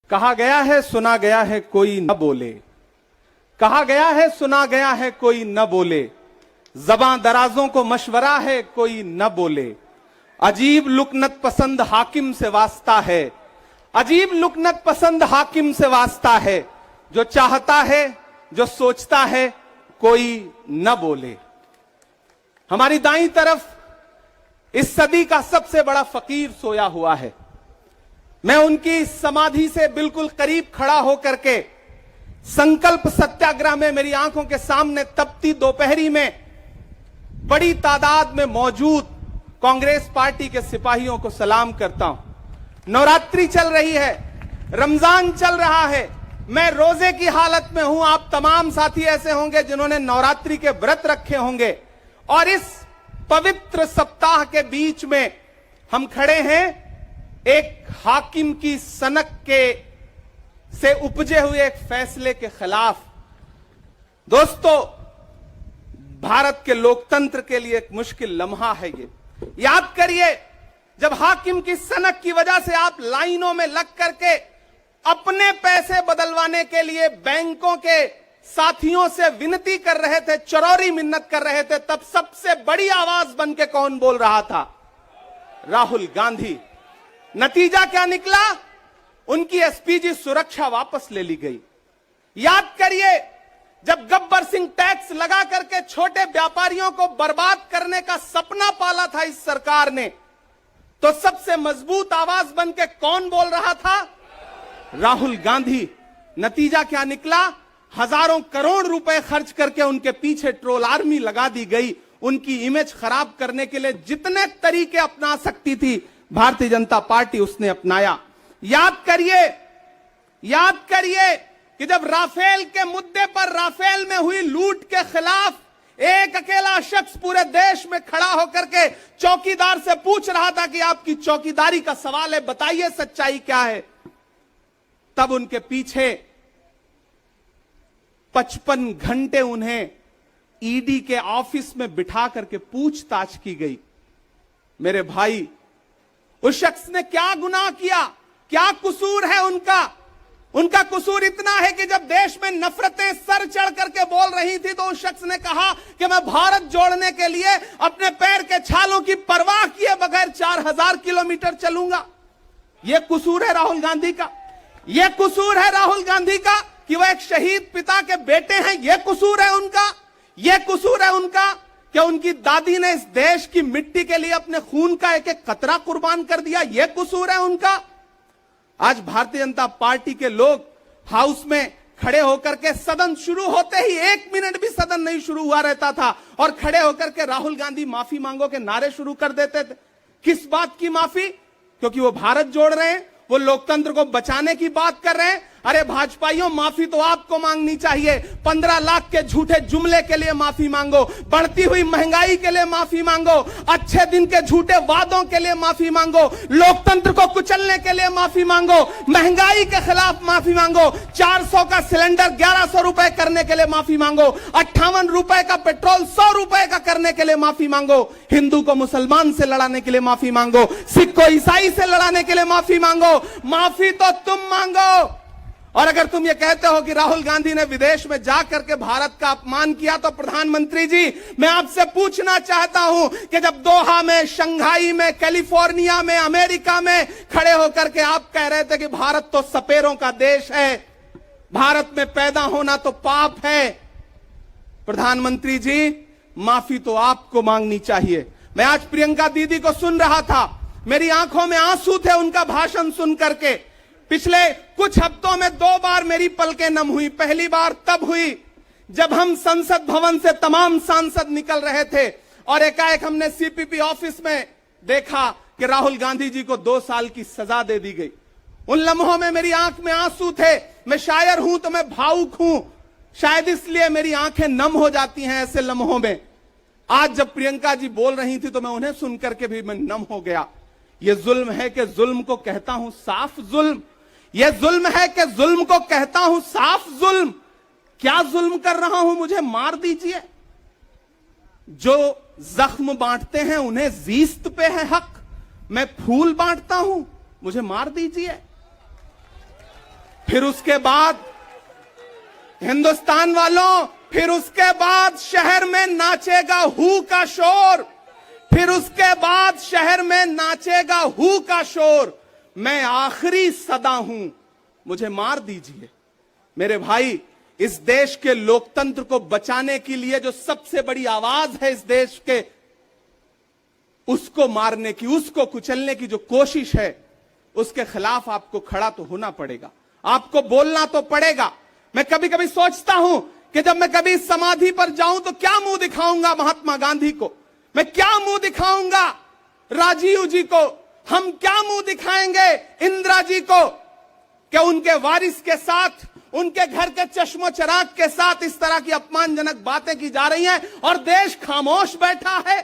कहा गया है सुना गया है कोई न बोले, कहा गया है सुना गया है कोई न बोले, ज़बां दराजों को मशवरा है कोई न बोले, अजीब लुकनत पसंद हाकिम से वास्ता है, अजीब लुकनत पसंद हाकिम से वास्ता है, जो चाहता है जो सोचता है कोई न बोले। हमारी दाईं तरफ इस सदी का सबसे बड़ा फकीर सोया हुआ है। मैं उनकी समाधि से बिल्कुल करीब खड़ा होकर के संकल्प सत्याग्रह में मेरी आंखों के सामने तपती दोपहरी में बड़ी तादाद में मौजूद कांग्रेस पार्टी के सिपाहियों को सलाम करता हूं। नवरात्रि चल रही है, रमजान चल रहा है, मैं रोजे की हालत में हूं। आप तमाम साथी ऐसे होंगे जिन्होंने नवरात्रि के व्रत रखे होंगे और इस पवित्र सप्ताह के बीच में हम खड़े हैं एक हाकिम की सनक के से उपजे हुए एक फैसले के खिलाफ। दोस्तों, भारत के लोकतंत्र के लिए एक मुश्किल लम्हा है ये। याद करिए, जब हाकिम की सनक की वजह से आप लाइनों में लग करके अपने पैसे बदलवाने के लिए बैंकों के साथियों से विनती कर रहे थे, चरौरी मिन्नत कर रहे थे, तब सबसे बड़ी आवाज बन के कौन बोल रहा था? राहुल गांधी। नतीजा क्या निकला? उनकी एसपीजी सुरक्षा वापस ले ली गई। याद करिए, जब गब्बर सिंह टैक्स लगा करके छोटे व्यापारियों को बर्बाद करने का सपना पाला था इस सरकार ने, तो सबसे मजबूत आवाज बन के कौन बोल रहा था? राहुल गांधी। नतीजा क्या निकला? हजारों करोड़ रुपए खर्च करके उनके पीछे ट्रोल आर्मी लगा दी गई। उनकी इमेज खराब करने के लिए जितने तरीके अपना सकती थी भारतीय जनता पार्टी उसने अपनाया। याद करिए कि जब राफेल के मुद्दे पर, राफेल में हुई लूट के खिलाफ एक अकेला शख्स पूरे देश में खड़ा होकर के चौकीदार से पूछ रहा था कि आपकी चौकीदारी का सवाल है, बताइए सच्चाई क्या है, तब उनके पीछे 55 घंटे उन्हें ईडी के ऑफिस में बिठा करके पूछताछ की गई। मेरे भाई, उस शख्स ने क्या गुनाह किया? क्या कसूर है उनका? उनका कसूर इतना है कि जब देश में नफरतें सर चढ़ करके बोल रही थी तो उस शख्स ने कहा कि मैं भारत जोड़ने के लिए अपने पैर के छालों की परवाह किए बगैर 4000 किलोमीटर चलूंगा। यह कसूर है राहुल गांधी का। यह कसूर है राहुल गांधी का कि वह एक शहीद पिता के बेटे हैं। यह कसूर है उनका। यह कसूर है उनका कि उनकी दादी ने इस देश की मिट्टी के लिए अपने खून का एक एक कतरा कुर्बान कर दिया। यह कसूर है उनका। आज भारतीय जनता पार्टी के लोग हाउस में खड़े होकर के, सदन शुरू होते ही 1 मिनट भी सदन नहीं शुरू हुआ रहता था और खड़े होकर के राहुल गांधी माफी मांगो के नारे शुरू कर देते थे। किस बात की माफी? क्योंकि वो भारत जोड़ रहे हैं, वो लोकतंत्र को बचाने की बात कर रहे हैं। अरे भाजपाइयों, माफी तो आपको मांगनी चाहिए। 15 लाख के झूठे जुमले के लिए माफी मांगो, बढ़ती हुई महंगाई के लिए माफी मांगो, अच्छे दिन के झूठे वादों के लिए माफी मांगो, लोकतंत्र को कुचलने के लिए माफी मांगो, महंगाई के खिलाफ माफी मांगो, 400 का सिलेंडर 1100 रुपए करने के लिए माफी मांगो, 58 रुपए का पेट्रोल 100 रुपए का करने के लिए माफी मांगो, हिंदू को मुसलमान से लड़ाने के लिए माफी मांगो, सिख को ईसाई से लड़ाने के लिए माफी मांगो। माफी तो तुम मांगो। और अगर तुम ये कहते हो कि राहुल गांधी ने विदेश में जाकर के भारत का अपमान किया, तो प्रधानमंत्री जी, मैं आपसे पूछना चाहता हूं कि जब दोहा में, शंघाई में, कैलिफोर्निया में, अमेरिका में खड़े होकर के आप कह रहे थे कि भारत तो सपेरों का देश है, भारत में पैदा होना तो पाप है, प्रधानमंत्री जी, माफी तो आपको मांगनी चाहिए। मैं आज प्रियंका दीदी को सुन रहा था, मेरी आंखों में आंसू थे उनका भाषण सुन करके। पिछले कुछ हफ्तों में 2 बार मेरी पलकें नम हुई। पहली बार तब हुई जब हम संसद भवन से तमाम सांसद निकल रहे थे और एकाएक हमने सीपीपी ऑफिस में देखा कि राहुल गांधी जी को 2 साल की सजा दे दी गई। उन लम्हों में मेरी आंख में आंसू थे। मैं शायर हूं तो मैं भावुक हूं, शायद इसलिए मेरी आंखें नम हो जाती हैं ऐसे लम्हों में। आज जब प्रियंका जी बोल रही थी तो मैं उन्हें सुनकर के भी मैं नम हो गया। यह जुल्म है कि जुल्म को कहता हूं साफ जुल्म। यह जुल्म है कि जुल्म को कहता हूं साफ जुल्म। क्या जुल्म कर रहा हूं? मुझे मार दीजिए। जो जख्म बांटते हैं उन्हें जीस्त पे है हक। मैं फूल बांटता हूं, मुझे मार दीजिए। फिर उसके बाद हिंदुस्तान वालों, फिर उसके बाद शहर में नाचेगा हू का शोर, फिर उसके बाद शहर में नाचेगा हू का शोर। मैं आखिरी सदा हूं, मुझे मार दीजिए। मेरे भाई, इस देश के लोकतंत्र को बचाने के लिए जो सबसे बड़ी आवाज है इस देश के, उसको मारने की, उसको कुचलने की जो कोशिश है, उसके खिलाफ आपको खड़ा तो होना पड़ेगा, आपको बोलना तो पड़ेगा। मैं कभी कभी सोचता हूं कि जब मैं कभी समाधि पर जाऊं तो क्या मुंह दिखाऊंगा महात्मा गांधी को, मैं क्या मुंह दिखाऊंगा राजीव जी को, हम क्या मुंह दिखाएंगे इंदिरा जी को, कि उनके वारिस के साथ, उनके घर के चश्मो चिराग के साथ इस तरह की अपमानजनक बातें की जा रही हैं और देश खामोश बैठा है।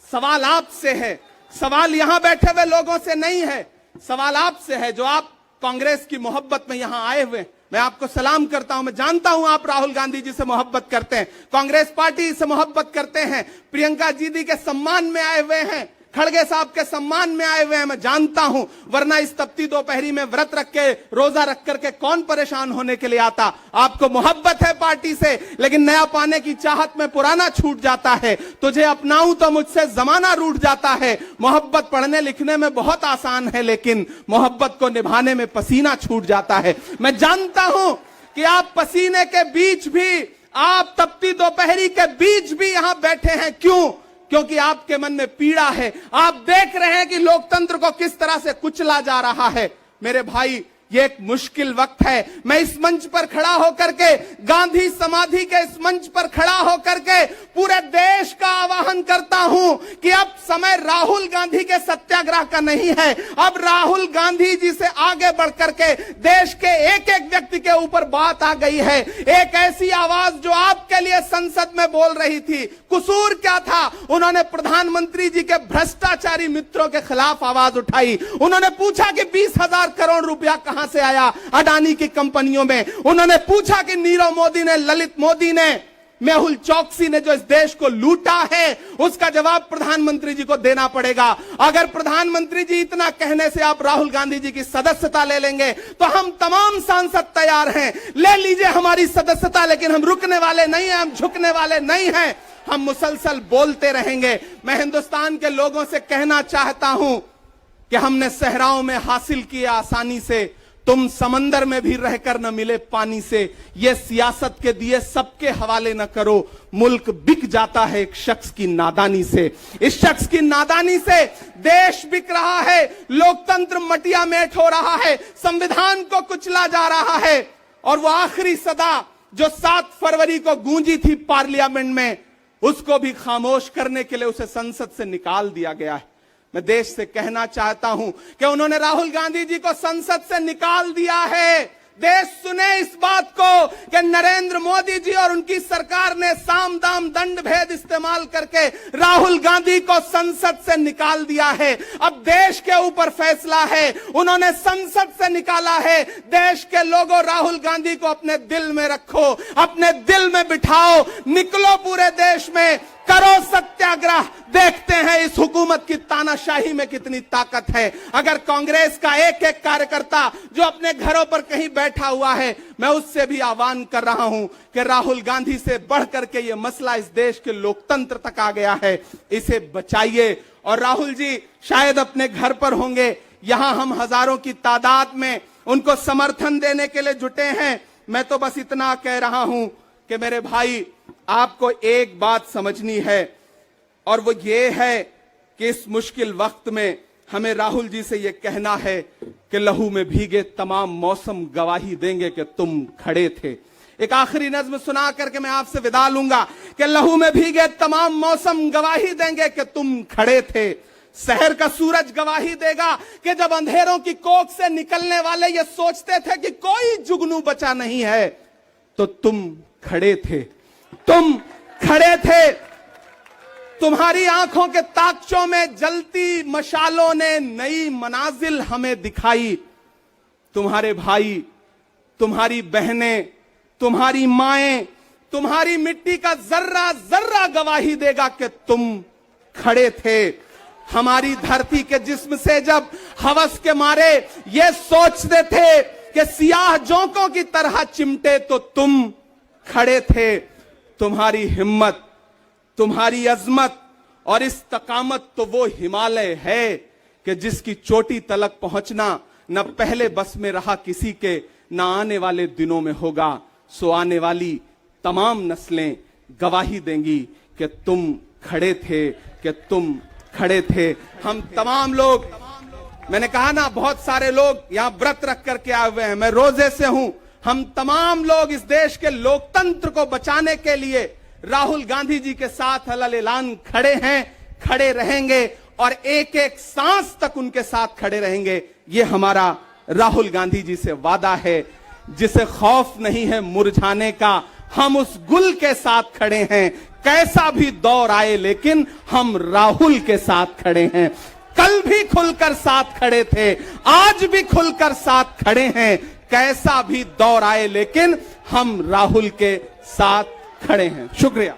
सवाल आपसे है, सवाल यहां बैठे हुए लोगों से नहीं है, सवाल आपसे है जो आप कांग्रेस की मोहब्बत में यहां आए हुए। मैं आपको सलाम करता हूं, मैं जानता हूं आप राहुल गांधी जी से मोहब्बत करते हैं, कांग्रेस पार्टी से मोहब्बत करते हैं, प्रियंका दीदी के सम्मान में आए हुए हैं, खड़गे साहब के सम्मान में आए हुए हैं, मैं जानता हूं, वरना इस तपती दोपहरी में व्रत रख के, रोजा रख करके कौन परेशान होने के लिए आता। आपको मोहब्बत है पार्टी से, लेकिन नया पाने की चाहत में पुराना छूट जाता है। तुझे अपनाऊं तो मुझसे जमाना रूठ जाता है। मोहब्बत पढ़ने लिखने में बहुत आसान है, लेकिन मोहब्बत को निभाने में पसीना छूट जाता है। मैं जानता हूं कि आप पसीने के बीच भी, आप तपती दोपहरी के बीच भी यहां बैठे हैं। क्यों? क्योंकि आपके मन में पीड़ा है, आप देख रहे हैं कि लोकतंत्र को किस तरह से कुचला जा रहा है। मेरे भाई, ये एक मुश्किल वक्त है। मैं इस मंच पर खड़ा होकर के, गांधी समाधि के इस मंच पर खड़ा होकर के पूरे देश का आह्वान करता हूं कि अब समय राहुल गांधी के सत्याग्रह का नहीं है। अब राहुल गांधी जी से आगे बढ़ करके देश के एक एक व्यक्ति के ऊपर बात आ गई है। एक ऐसी आवाज जो आपके लिए संसद में बोल रही थी, कसूर क्या था? उन्होंने प्रधानमंत्री जी के भ्रष्टाचारी मित्रों के खिलाफ आवाज उठाई। उन्होंने पूछा कि 20,000 करोड़ रुपया कहां से आया अडानी की कंपनियों में। उन्होंने पूछा कि नीरव मोदी ने, ललित मोदी ने, मेहुल चौकसी ने जो इस देश को लूटा है, उसका जवाब प्रधानमंत्री जी को देना पड़ेगा। अगर प्रधानमंत्री जी इतना कहने से आप राहुल गांधी जी की सदस्यता ले लेंगे तो हम तमाम सांसद तैयार हैं, ले लीजिए हमारी सदस्यता, लेकिन हम रुकने वाले नहीं हैं, हम झुकने वाले नहीं हैं, हम मुसलसल बोलते रहेंगे। मैं हिंदुस्तान के लोगों से कहना चाहता हूं कि हमने सहराओं में हासिल किया आसानी से, तुम समंदर में भी रहकर न मिले पानी से। ये सियासत के दिए सबके हवाले न करो, मुल्क बिक जाता है एक शख्स की नादानी से। इस शख्स की नादानी से देश बिक रहा है, लोकतंत्र मटिया मेट हो रहा है, संविधान को कुचला जा रहा है। और वो आखिरी सदा जो 7 फरवरी को गूंजी थी पार्लियामेंट में, उसको भी खामोश करने के लिए उसे संसद से निकाल दिया गया है। मैं देश से कहना चाहता हूं कि उन्होंने राहुल गांधी जी को संसद से निकाल दिया है। देश सुने इस बात को कि नरेंद्र मोदी जी और उनकी सरकार ने साम दाम दंड भेद इस्तेमाल करके राहुल गांधी को संसद से निकाल दिया है। अब देश के ऊपर फैसला है, उन्होंने संसद से निकाला है। देश के लोगों, राहुल गांधी को अपने दिल में रखो, अपने दिल में बिठाओ, निकलो पूरे देश में, करो सत्याग्रह। देखते हैं इस हुकूमत की तानाशाही में कितनी ताकत है। अगर कांग्रेस का एक एक कार्यकर्ता जो अपने घरों पर कहीं बैठा हुआ है, मैं उससे भी आह्वान कर रहा हूं कि राहुल गांधी से बढ़कर के ये मसला इस देश के लोकतंत्र तक आ गया है, इसे बचाइए। और राहुल जी शायद अपने घर पर होंगे, यहां हम हजारों की तादाद में उनको समर्थन देने के लिए जुटे हैं। मैं तो बस इतना कह रहा हूं कि मेरे भाई, आपको एक बात समझनी है, और वो ये है कि इस मुश्किल वक्त में हमें राहुल जी से ये कहना है कि लहू में भीगे तमाम मौसम गवाही देंगे कि तुम खड़े थे। एक आखिरी नज्म सुना करके मैं आपसे विदा लूंगा कि लहू में भीगे तमाम मौसम गवाही देंगे कि तुम खड़े थे। शहर का सूरज गवाही देगा कि जब अंधेरों की कोख से निकलने वाले ये सोचते थे कि कोई जुगनू बचा नहीं है, तो तुम खड़े थे, तुम खड़े थे। तुम्हारी आंखों के ताकचों में जलती मशालों ने नई मनाजिल हमें दिखाई। तुम्हारे भाई, तुम्हारी बहनें, तुम्हारी माएं, तुम्हारी मिट्टी का जर्रा जर्रा गवाही देगा कि तुम खड़े थे। हमारी धरती के जिस्म से जब हवस के मारे ये सोचते थे कि सियाह जोंकों की तरह चिमटे तो तुम खड़े थे। तुम्हारी हिम्मत, तुम्हारी अजमत और इस्तकामत तो वो हिमालय है कि जिसकी चोटी तलक पहुंचना न पहले बस में रहा किसी के, न आने वाले दिनों में होगा। सो आने वाली तमाम नस्लें गवाही देंगी कि तुम खड़े थे, कि तुम खड़े थे। हम तमाम लोग, मैंने कहा ना बहुत सारे लोग यहां व्रत रख करके आए हुए हैं, मैं रोजे से हूं। हम तमाम लोग इस देश के लोकतंत्र को बचाने के लिए राहुल गांधी जी के साथ अलग ऐलान खड़े हैं, खड़े रहेंगे और एक एक सांस तक उनके साथ खड़े रहेंगे। ये हमारा राहुल गांधी जी से वादा है। जिसे खौफ नहीं है मुरझाने का, हम उस गुल के साथ खड़े हैं। कैसा भी दौर आए लेकिन हम राहुल के साथ खड़े हैं। कल भी खुलकर साथ खड़े थे, आज भी खुलकर साथ खड़े हैं। कैसा भी दौर आए लेकिन हम राहुल के साथ खड़े हैं। शुक्रिया।